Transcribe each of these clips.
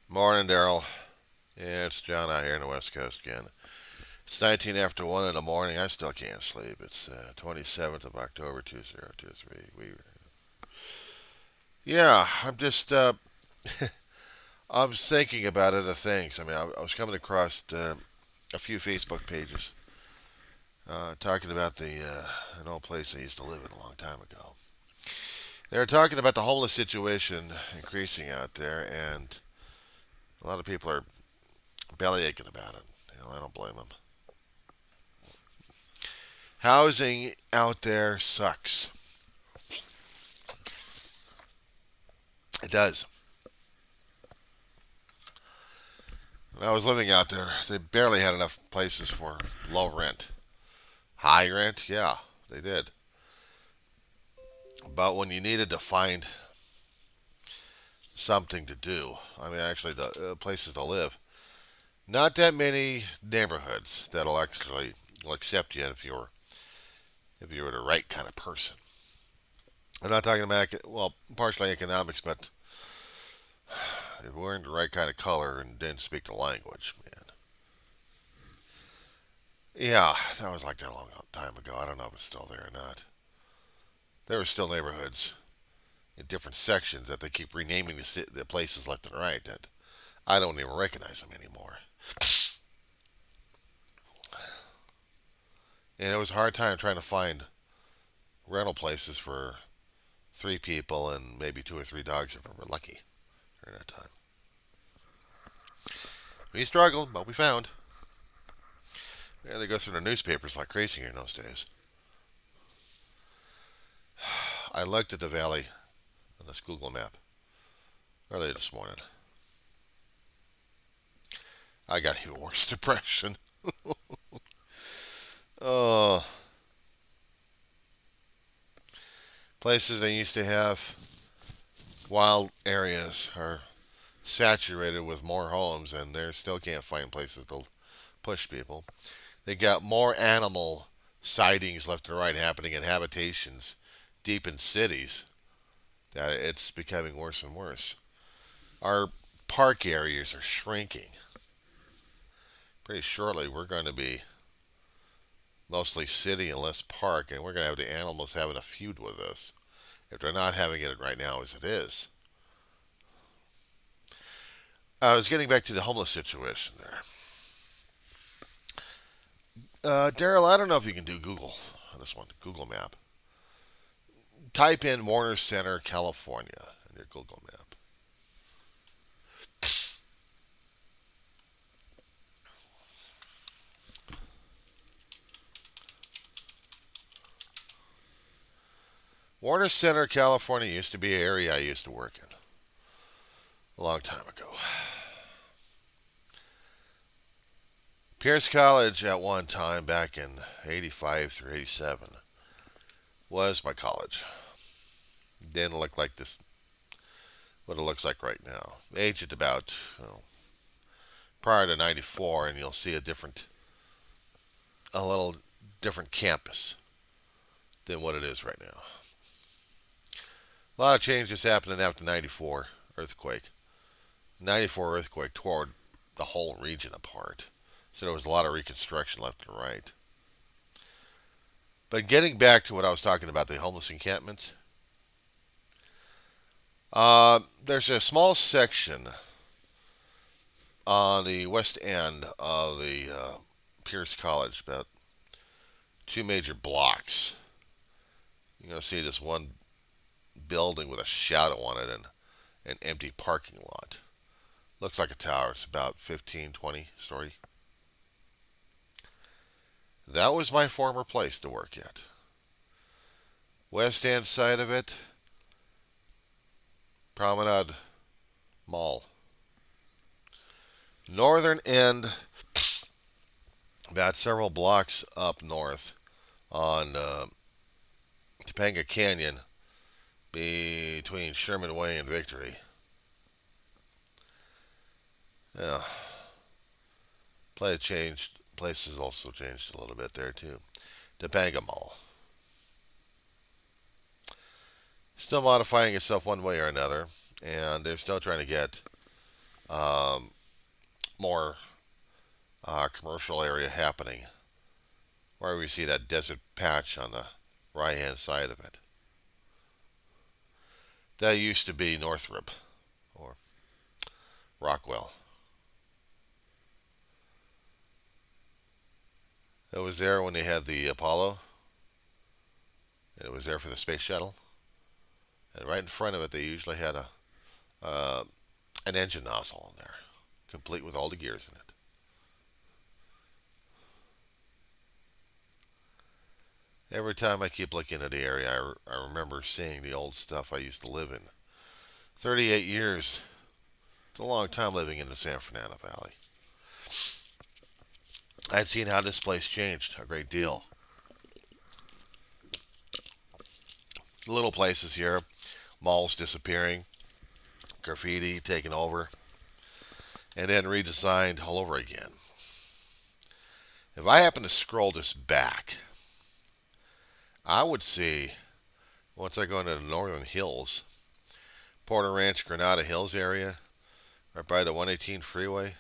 Morning, Daryl. Yeah, it's John out here in the West Coast again. It's 19 after 1 in the morning. I still can't sleep. It's 27th of October, 2023. Yeah, I was thinking about other things. I was coming across a few Facebook pages talking about an old place I used to live in a long time ago. They were talking about the homeless situation increasing out there, and a lot of people are belly aching about it. I don't blame them. Housing out there sucks. It does. When I was living out there, they barely had enough places for low rent. High rent, yeah, they did. But when you needed to find something to do, actually, places to live, not that many neighborhoods that'll actually will accept you if you were the right kind of person. I'm not talking about partially economics, but if we weren't the right kind of color and didn't speak the language, man. Yeah, that was like that a long time ago. I don't know if it's still there or not. There are still neighborhoods in different sections that they keep renaming the places left and right that I don't even recognize them anymore. And it was a hard time trying to find rental places for three people and maybe two or three dogs if we were lucky during that time. We struggled, but we found. Yeah, they go through the newspapers like crazy here in those days. I looked at the valley on this Google map earlier this morning. I got even worse depression. Oh, places that used to have wild areas are saturated with more homes, and they still can't find places to push people. They got more animal sightings left and right happening in habitations deep in cities that it's becoming worse and worse. Our park areas are shrinking. Pretty shortly, we're going to be mostly city and less park, and we're going to have the animals having a feud with us if they're not having it right now as it is. I was getting back to the homeless situation there. Daryl, I don't know if you can do Google on this one, Google Map. Type in Warner Center, California in your Google Map. Warner Center, California used to be an area I used to work in a long time ago. Pierce College at one time back in 85 through 87 was my college. Didn't look like this, what it looks like right now. Aged about prior to 94, and you'll see a little different campus than what it is right now. A lot of changes happening after 94 earthquake. 94 earthquake tore the whole region apart. So there was a lot of reconstruction left and right. But getting back to what I was talking about, the homeless encampment, there's a small section on the west end of the Pierce College, about two major blocks. You're going to see this one building with a shadow on it and an empty parking lot. Looks like a tower. It's about 15, 20 story. That was my former place to work at. West end side of it, Promenade Mall. Northern end, about several blocks up north on Topanga Canyon between Sherman Way and Victory. Yeah, places also changed a little bit there too. Topanga Mall. Still modifying itself one way or another. and they're still trying to get um, more commercial area happening, where we see that desert patch on the right hand side of it. That used to be Northrop or Rockwell. It was there when they had the Apollo, and it was there for the space shuttle. And right in front of it, they usually had uh, an engine nozzle in there, complete with all the gears in it. Every time I keep looking at the area, I remember seeing the old stuff I used to live in. 38 years. It's a long time living in the San Fernando Valley. I'd seen how this place changed a great deal. Little places here, malls disappearing, graffiti taken over, and then redesigned all over again. If I happen to scroll this back, I would see, once I go into the northern hills, Porter Ranch, Granada Hills area, right by the 118 freeway,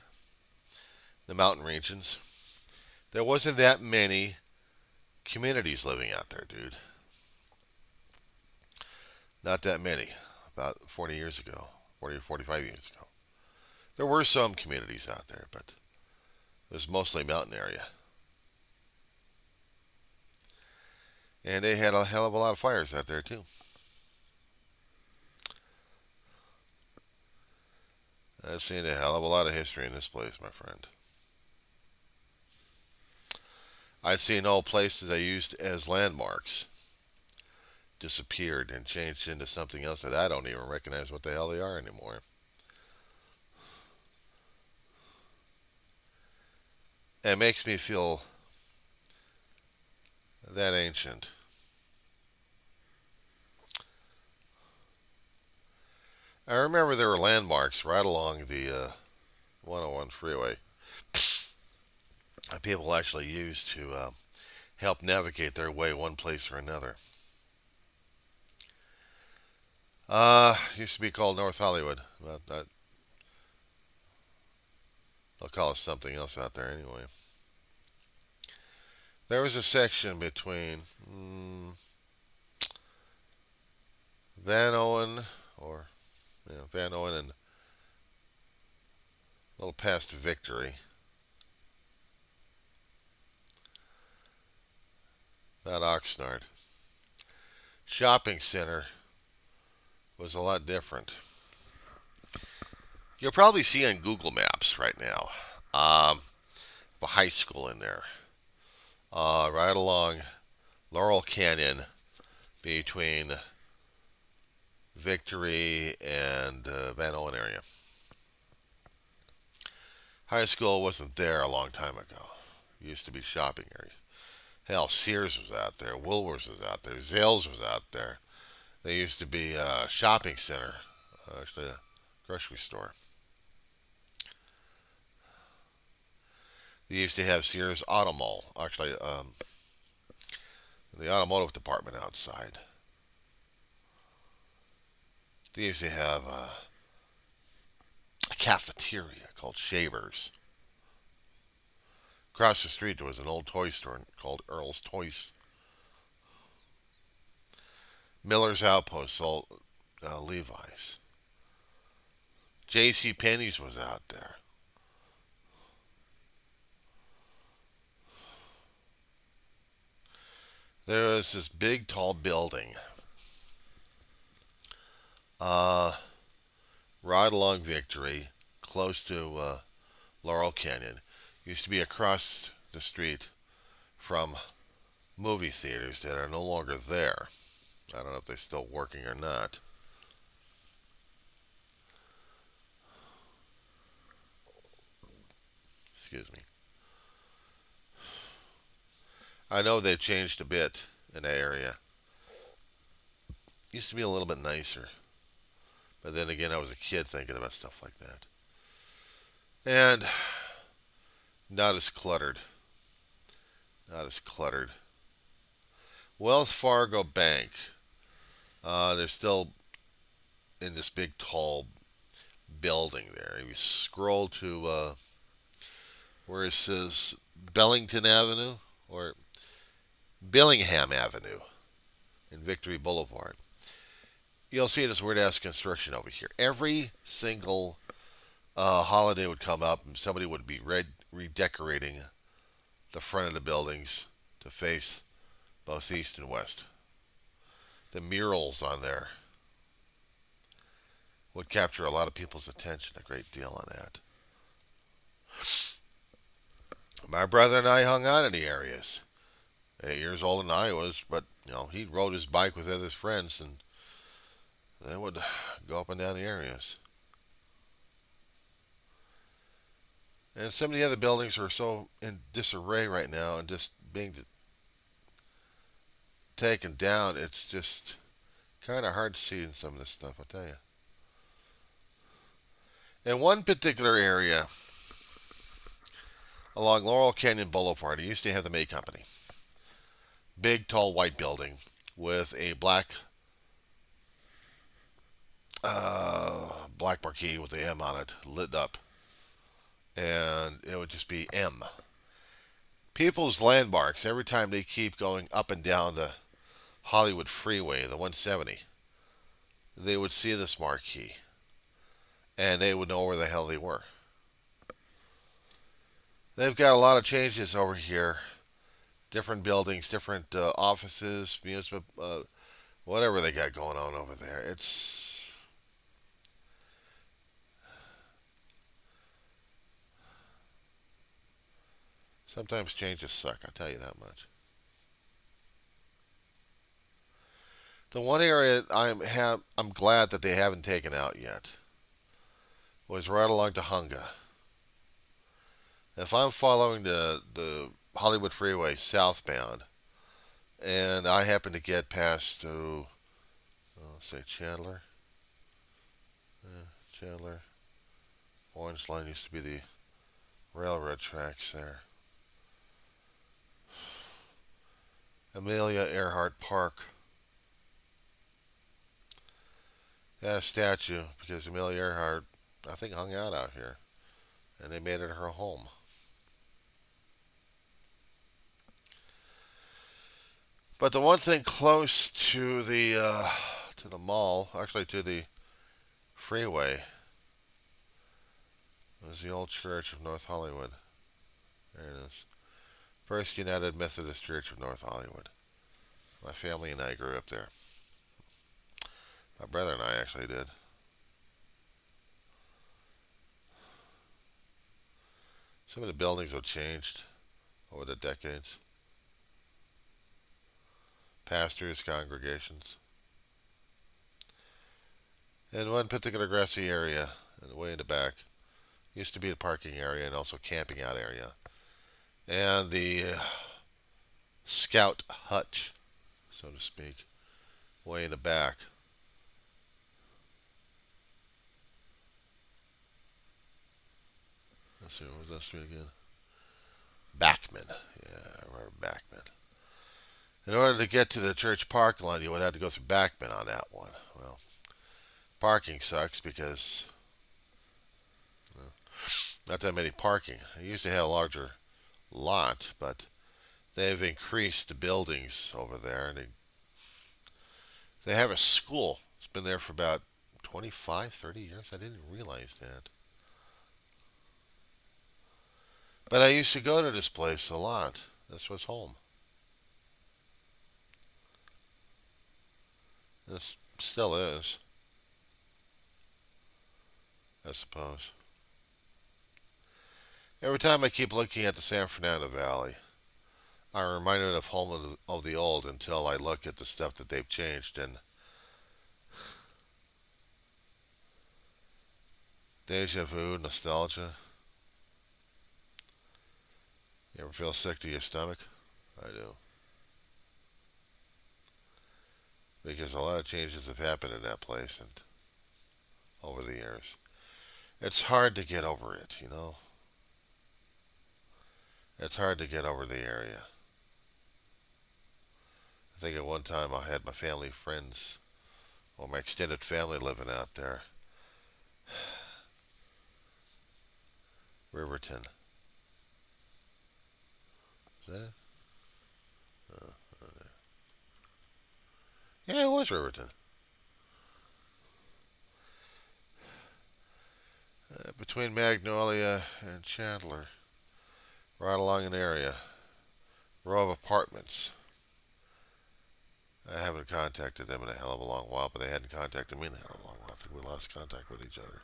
the mountain regions, there wasn't that many communities living out there, dude. Not that many. About 40 years ago, 40 or 45 years ago. There were some communities out there, but it was mostly mountain area. And they had a hell of a lot of fires out there, too. I've seen a hell of a lot of history in this place, my friend. I've seen old places I used as landmarks disappeared and changed into something else that I don't even recognize what the hell they are anymore. It makes me feel that ancient. I remember there were landmarks right along the 101 freeway that people actually used to help navigate their way one place or another. Used to be called North Hollywood. They'll call it something else out there anyway. There was a section between Van Owen, or Van Owen, and a little past Victory. About Oxnard. Shopping center was a lot different. You'll probably see on Google Maps right now a high school in there, right along Laurel Canyon between Victory and Van Owen area. High school wasn't there a long time ago. It used to be shopping areas. Hell, Sears was out there, Woolworths was out there, Zales was out there. They used to be a shopping center, actually a grocery store. They used to have Sears Auto Mall, actually the automotive department outside. They used to have a cafeteria called Shavers. Across the street there was an old toy store called Earl's Toys. Miller's Outpost sold Levi's. J.C. Penney's was out there. There was this big, tall building uh, right along Victory, close to Laurel Canyon. Used to be across the street from movie theaters that are no longer there. I don't know if they're still working or not. Excuse me. I know they've changed a bit in that area. Used to be a little bit nicer. But then again, I was a kid thinking about stuff like that. And not as cluttered. Not as cluttered. Wells Fargo Bank. They're still in this big tall building there. If you scroll to where it says Bellington Avenue or Billingham Avenue in Victory Boulevard, you'll see this weird ass construction over here. Every single holiday would come up and somebody would be redecorating the front of the buildings to face both east and west. The murals on there would capture a lot of people's attention, a great deal on that. My brother and I hung out in the areas. 8 years older than I was, but he rode his bike with other friends, and they would go up and down the areas. And some of the other buildings are so in disarray right now and just being taken down. It's just kind of hard to see in some of this stuff, I'll tell you. In one particular area along Laurel Canyon Boulevard, it used to have the May Company. Big, tall, white building with a black marquee with the M on it, lit up. And it would just be M. People's landmarks, every time they keep going up and down the Hollywood Freeway, the 170, they would see this marquee. And they would know where the hell they were. They've got a lot of changes over here. Different buildings, different offices, municipal, whatever they got going on over there. It's sometimes changes suck. I tell you that much. The one area I'm glad that they haven't taken out yet was right along Tahunga. If I'm following the Hollywood Freeway southbound, and I happen to get past to say Chandler, Chandler, Orange Line used to be the railroad tracks there. Amelia Earhart Park had a statue because Amelia Earhart, I think, hung out here, and they made it her home. But the one thing close to the mall, actually to the freeway, was the old Church of North Hollywood. There it is. First United Methodist Church of North Hollywood. My family and I grew up there. My brother and I actually did. Some of the buildings have changed over the decades. Pastors, congregations. In one particular grassy area, way in the back, used to be a parking area and also camping out area. And the scout hutch, so to speak, way in the back. Let's see, what was that street again? Backman. Yeah, I remember Backman. In order to get to the church parking lot, you would have to go through Backman on that one. Well, parking sucks because not that many parking. I used to have a larger lot, but they've increased the buildings over there, and they have a school. It's been there for about 25, 30 years. I didn't realize that. But I used to go to this place a lot. This was home. This still is, I suppose. Every time I keep looking at the San Fernando Valley, I'm reminded of Home of the Old until I look at the stuff that they've changed. And deja vu, nostalgia. You ever feel sick to your stomach? I do. Because a lot of changes have happened in that place and over the years. It's hard to get over it. It's hard to get over the area. I think at one time I had my family friends or my extended family living out there. Riverton. Is that? Uh, yeah, it was Riverton. Between Magnolia and Chandler, right along an area, row of apartments. I haven't contacted them in a hell of a long while, but they hadn't contacted me in a hell of a long while. I think we lost contact with each other.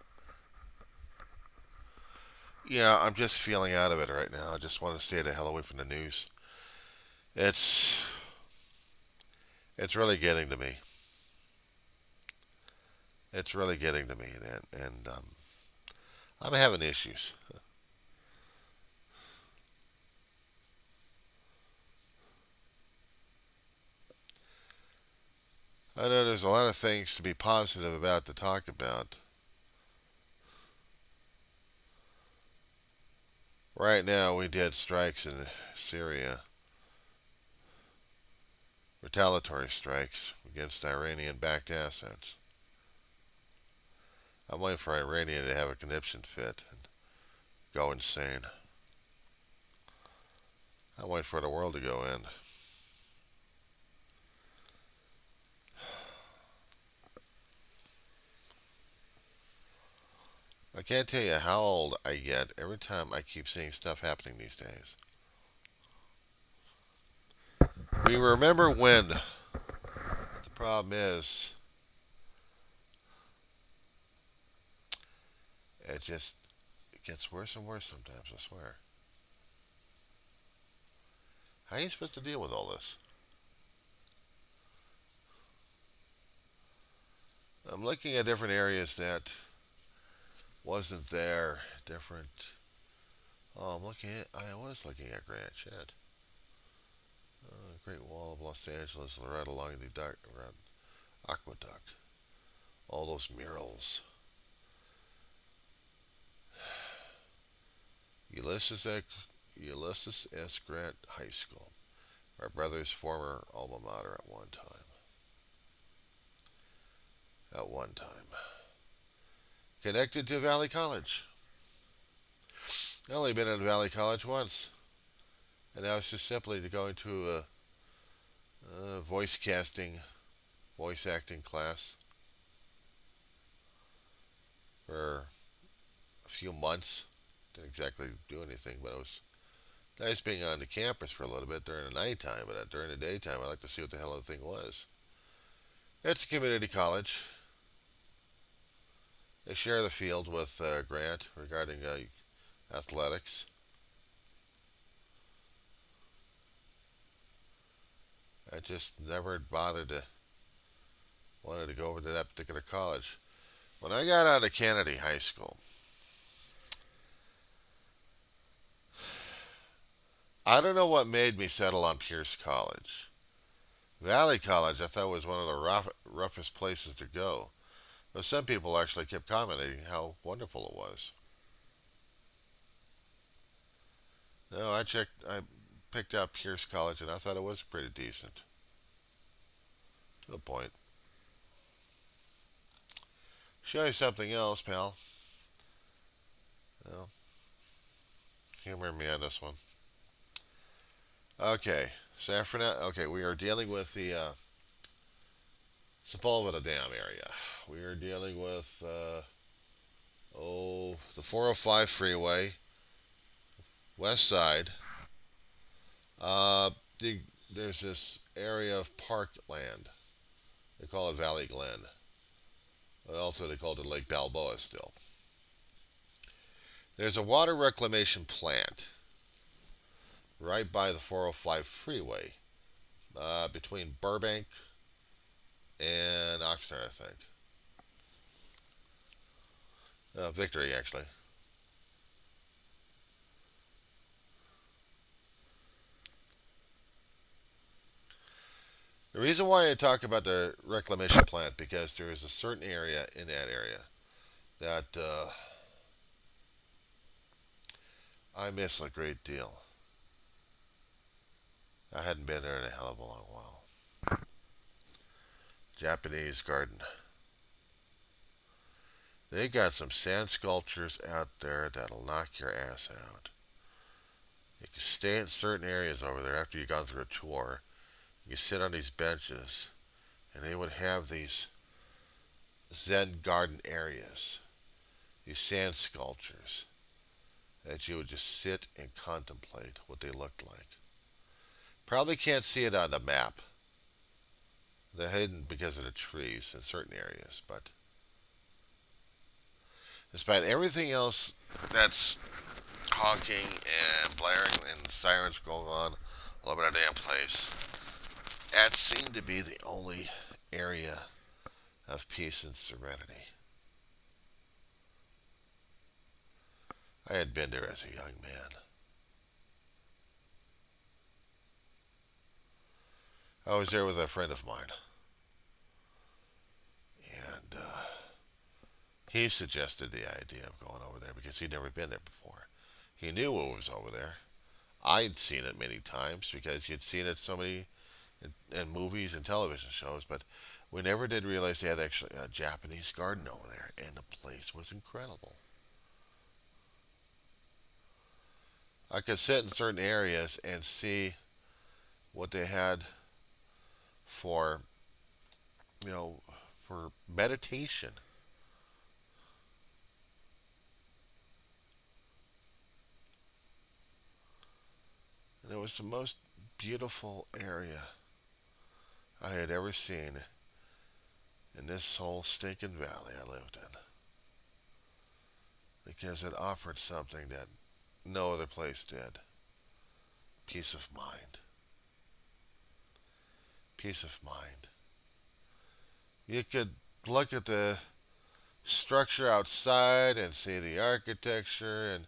Yeah, I'm just feeling out of it right now. I just want to stay the hell away from the news. It's it's really getting to me. It's really getting to me, and I'm having issues. I know there's a lot of things to be positive about to talk about. Right now, we did strikes in Syria, retaliatory strikes against Iranian-backed assets. I'm waiting for Iranian to have a conniption fit and go insane. I'm waiting for the world to go in. I can't tell you how old I get every time I keep seeing stuff happening these days. We remember when. The problem is, it gets worse and worse sometimes, I swear. How are you supposed to deal with all this? I'm looking at different areas that wasn't there. Different. Oh, I was looking at Grant. Shit. Great Wall of Los Angeles, right along the aqueduct. All those murals. Ulysses Ulysses S. Grant High School, my brother's former alma mater at one time. At one time. Connected to Valley College. I only been in Valley College once, and I was just simply going to a voice acting class for a few months. Didn't exactly do anything, but it was nice being on the campus for a little bit during the nighttime. But during the daytime, I like to see what the hell the thing was. It's a community college. They share the field with Grant regarding athletics. I just never bothered to wanted to go over to that particular college. When I got out of Kennedy High School, I don't know what made me settle on Pierce College. Valley College, I thought was one of the roughest places to go. But some people actually kept commenting how wonderful it was. No, I picked out Pierce College, and I thought it was pretty decent. To a point. Show you something else, pal. Well, humor me on this one. Okay, Saffron. Okay, we are dealing with the Sepulveda Dam area. We are dealing with the 405 freeway, west side. Uh, the, there's this area of parkland. They call it Valley Glen. But also they call it Lake Balboa still. There's a water reclamation plant right by the 405 freeway between Burbank and Oxnard, I think. Victory, actually. The reason why I talk about the reclamation plant because there is a certain area in that area that I miss a great deal. I hadn't been there in a hell of a long while. Japanese garden. They got some sand sculptures out there that'll knock your ass out. You can stay in certain areas over there after you've gone through a tour. You sit on these benches, and they would have these Zen garden areas, these sand sculptures that you would just sit and contemplate what they looked like. Probably can't see it on the map. They're hidden because of the trees in certain areas, but despite everything else that's honking and blaring and sirens going on all over that damn place, that seemed to be the only area of peace and serenity. I had been there as a young man. I was there with a friend of mine, and he suggested the idea of going over there because he'd never been there before. He knew what was over there. I'd seen it many times because you'd seen it so many in movies and television shows, but we never did realize they had actually a Japanese garden over there, and the place was incredible. I could sit in certain areas and see what they had for, you know, for meditation. And it was the most beautiful area I had ever seen in this whole stinking valley I lived in. Because it offered something that no other place did. Peace of mind. Peace of mind. You could look at the structure outside and see the architecture and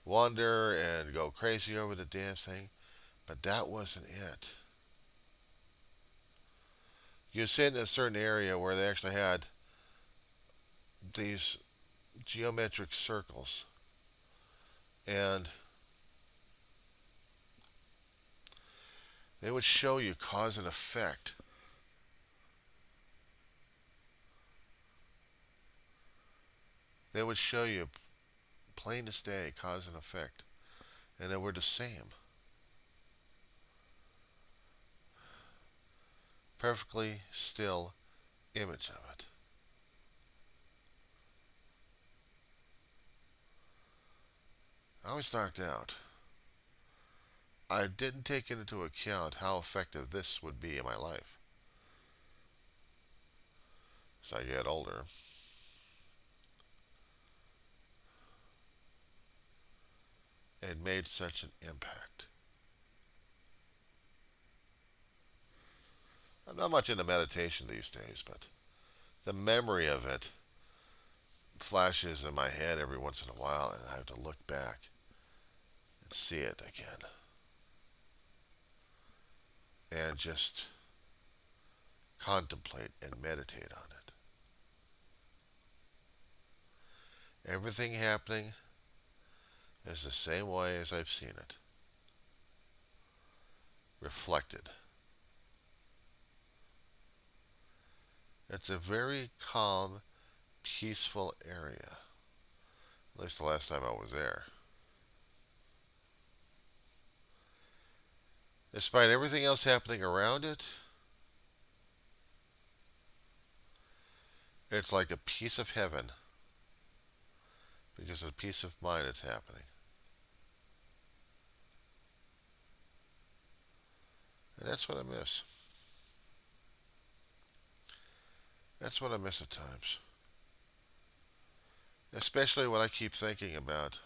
wonder and go crazy over the damn thing, but that wasn't it. You sit in a certain area where they actually had these geometric circles, and they would show you cause and effect. They would show you plain as day cause and effect, and they were the same. Perfectly still image of it. I was knocked out. I didn't take into account how effective this would be in my life as I get older. It made such an impact. I'm not much into meditation these days, but the memory of it flashes in my head every once in a while, and I have to look back and see it again and just contemplate and meditate on it. Everything happening is the same way as I've seen it, reflected. It's a very calm, peaceful area, at least the last time I was there. Despite everything else happening around it, it's like a piece of heaven because of the peace of mind that's happening. And that's what I miss. That's what I miss at times. Especially when I keep thinking about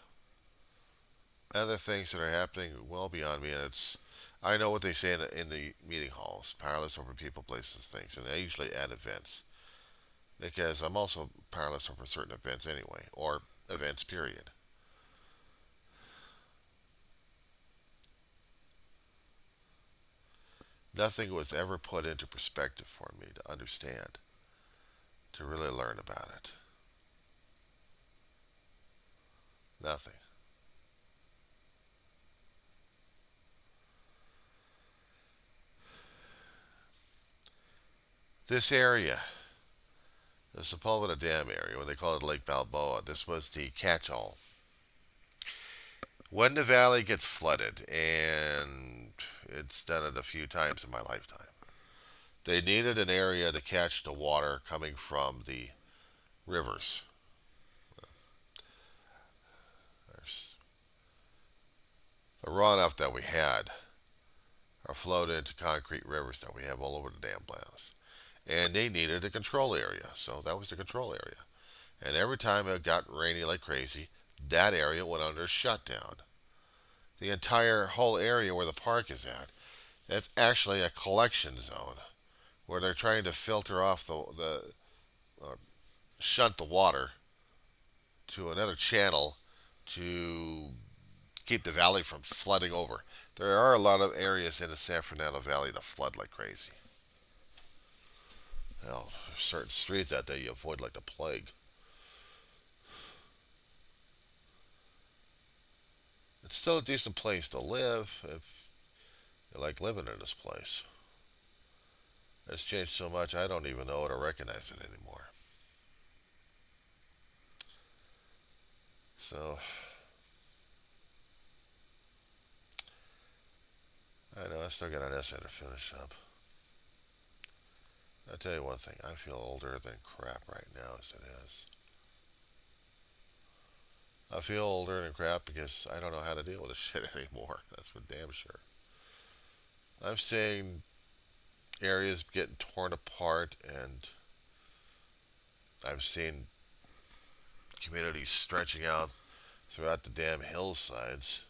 other things that are happening well beyond me. And I know what they say in the meeting halls, powerless over people, places, things. And I usually add events because I'm also powerless over certain events anyway, or events, period. Nothing was ever put into perspective for me to understand, to really learn about it. Nothing. This area The Sepulveda Dam area, what they call it Lake Balboa. This was the catch-all. When the valley gets flooded, and it's done it a few times in my lifetime, they needed an area to catch the water coming from the rivers. There's the runoff that we had are flowed into concrete rivers that we have all over the dam house. And they needed a control area, so that was the control area. And every time it got rainy like crazy, that area went under shutdown. The entire whole area where the park is at, that's actually a collection zone where they're trying to filter off uh, shunt the water to another channel to keep the valley from flooding over. There are a lot of areas in the San Fernando Valley that flood like crazy. Hell, there's certain streets out there you avoid like the plague. It's still a decent place to live if you like living in this place. It's changed so much I don't even know how to recognize it anymore. So, I know I still got an essay to finish up. I'll tell you one thing, I feel older than crap right now as it is. I feel older than crap because I don't know how to deal with this shit anymore. That's for damn sure. I'm seeing areas getting torn apart, and I've seen communities stretching out throughout the damn hillsides.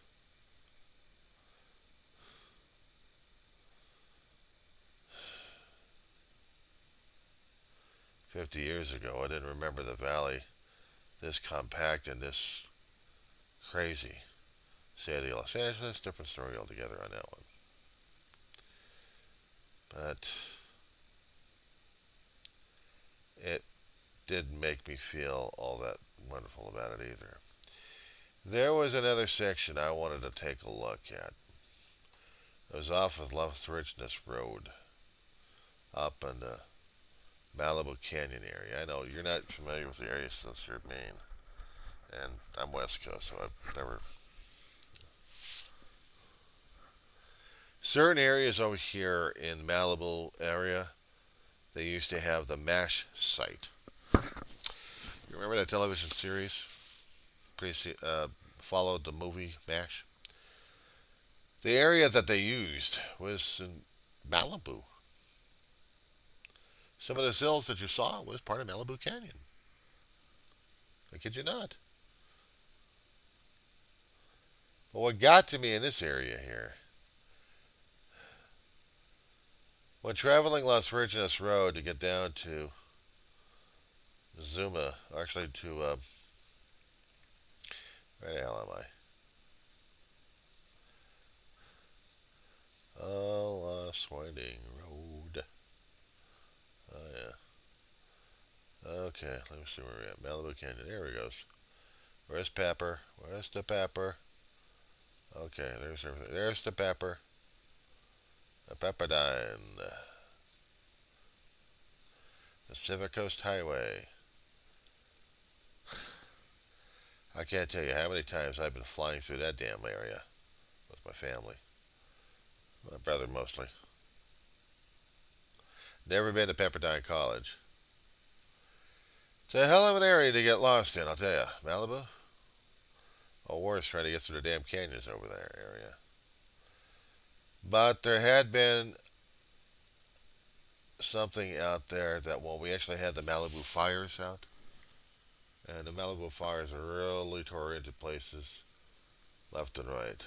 50 years ago, I didn't remember the valley this compact and this crazy. City of Los Angeles, different story altogether on that one. But it didn't make me feel all that wonderful about it either. There was another section I wanted to take a look at. It was off of Los Richness Road, up in the Malibu Canyon area. I know you're not familiar with the area since you're Maine, and I'm West Coast, so I've never. Certain areas over here in Malibu area, they used to have the MASH site. You remember that television series? Followed the movie MASH. The area that they used was in Malibu. Some of the hills that you saw was part of Malibu Canyon. I kid you not. But what got to me in this area here, when traveling Las Virgenes Road to get down to Zuma, actually to, where the hell am I? Oh, Lost Winding Road. Oh, yeah. Okay, let me see where we're at. Malibu Canyon. There we goes. Where's Pepper? Where's the Pepper? Okay, there's everything. There's the Pepper. The Pepperdine. Pacific Coast Highway. I can't tell you how many times I've been flying through that damn area with my family. My brother mostly. Never been to Pepperdine College. It's a hell of an area to get lost in, I'll tell you. Malibu? Or worse, trying to get through the damn canyons over there area. But there had been something out there that when we actually had the Malibu fires out, and the Malibu fires really tore into places left and right.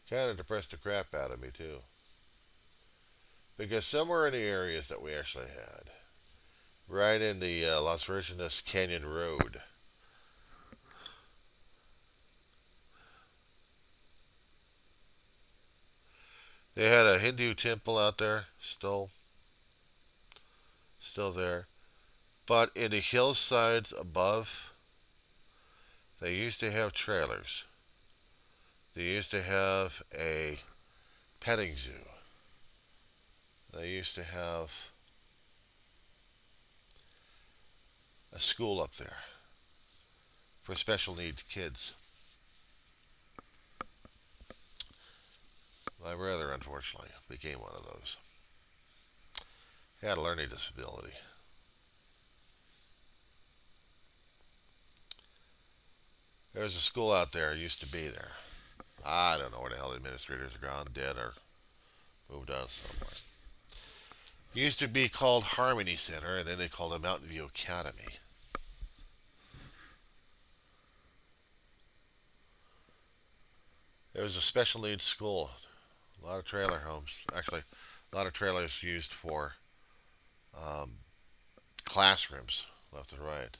Kind of depressed the crap out of me too. Because somewhere in the areas that we actually had, right in the Las Virgenes Canyon Road, they had a Hindu temple out there, still there. But in the hillsides above, they used to have trailers. They used to have a petting zoo. They used to have a school up there for special needs kids. My brother, unfortunately, became one of those. He had a learning disability. There was a school out there, used to be there. I don't know where the hell the administrators are gone, dead, or moved on somewhere. It used to be called Harmony Center, and then they called it Mountain View Academy. It was a special needs school. A lot of trailer homes. Actually, a lot of trailers used for um, classrooms, left and right.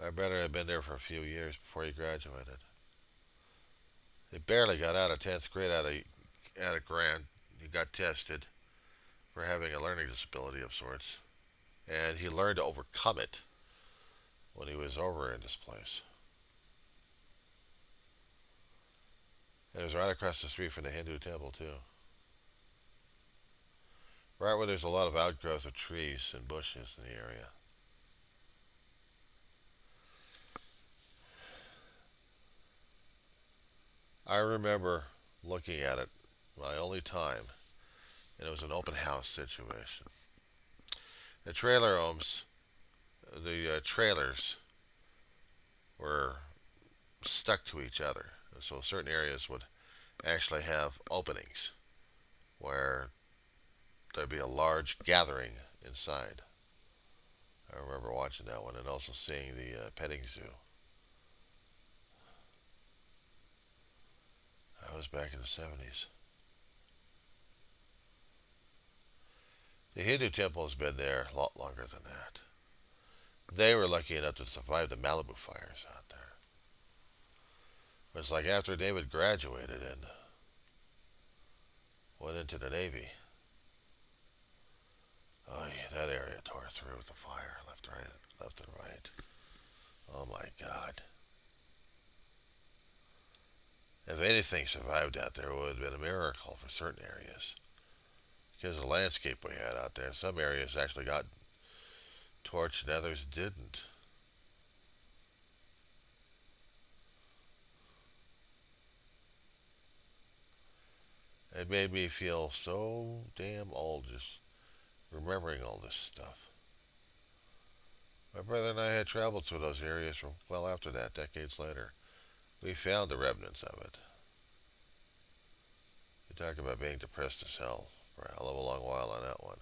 My brother had been there for a few years before he graduated. He barely got out of 10th grade at a grant. He got tested for having a learning disability of sorts. And he learned to overcome it when he was over in this place. And it was right across the street from the Hindu temple, too. Right where there's a lot of outgrowth of trees and bushes in the area. I remember looking at it my only time, and it was an open house situation. The trailer homes, the trailers were stuck to each other, so certain areas would actually have openings where there'd be a large gathering inside. I remember watching that one and also seeing the petting zoo. That was back in the 70s. The Hindu temple has been there a lot longer than that. They were lucky enough to survive the Malibu fires out there. But it's like after David graduated and went into the Navy, oh, yeah, that area tore through with the fire, left and right. Oh my God. If anything survived out there, it would have been a miracle for certain areas. Because of the landscape we had out there, some areas actually got torched and others didn't. It made me feel so damn old just remembering all this stuff. My brother and I had traveled through those areas for well after that, decades later. We found the remnants of it. You talk about being depressed as hell for a hell of a long while on that one.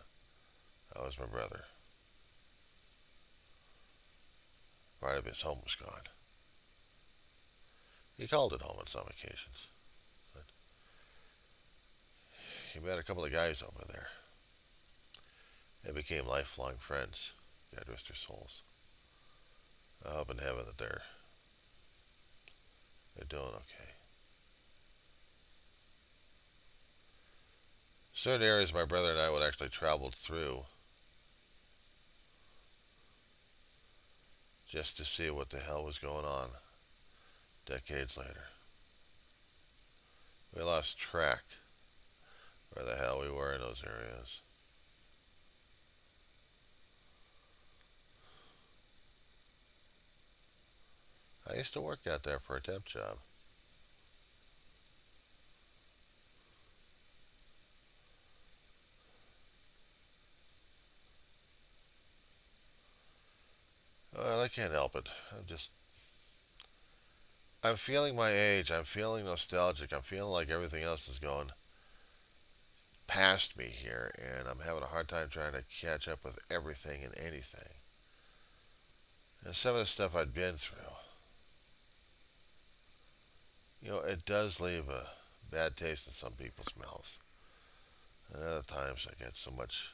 That was my brother. Part of his home was gone. He called it home on some occasions. But he met a couple of guys over there. They became lifelong friends. God rest their souls. I hope in heaven that they're doing okay. Certain areas my brother and I would actually travel through just to see what the hell was going on decades later. We lost track where the hell we were in those areas. I used to work out there for a temp job. Well, I can't help it. I'm feeling my age. I'm feeling nostalgic. I'm feeling like everything else is going past me here, and I'm having a hard time trying to catch up with everything and anything. And some of the stuff I'd been through, it does leave a bad taste in some people's mouths. And other times I get so much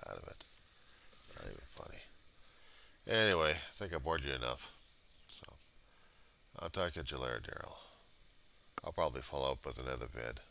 out of it. Not even funny. Anyway, I think I bored you enough. So, I'll talk to you later, Daryl. I'll probably follow up with another vid.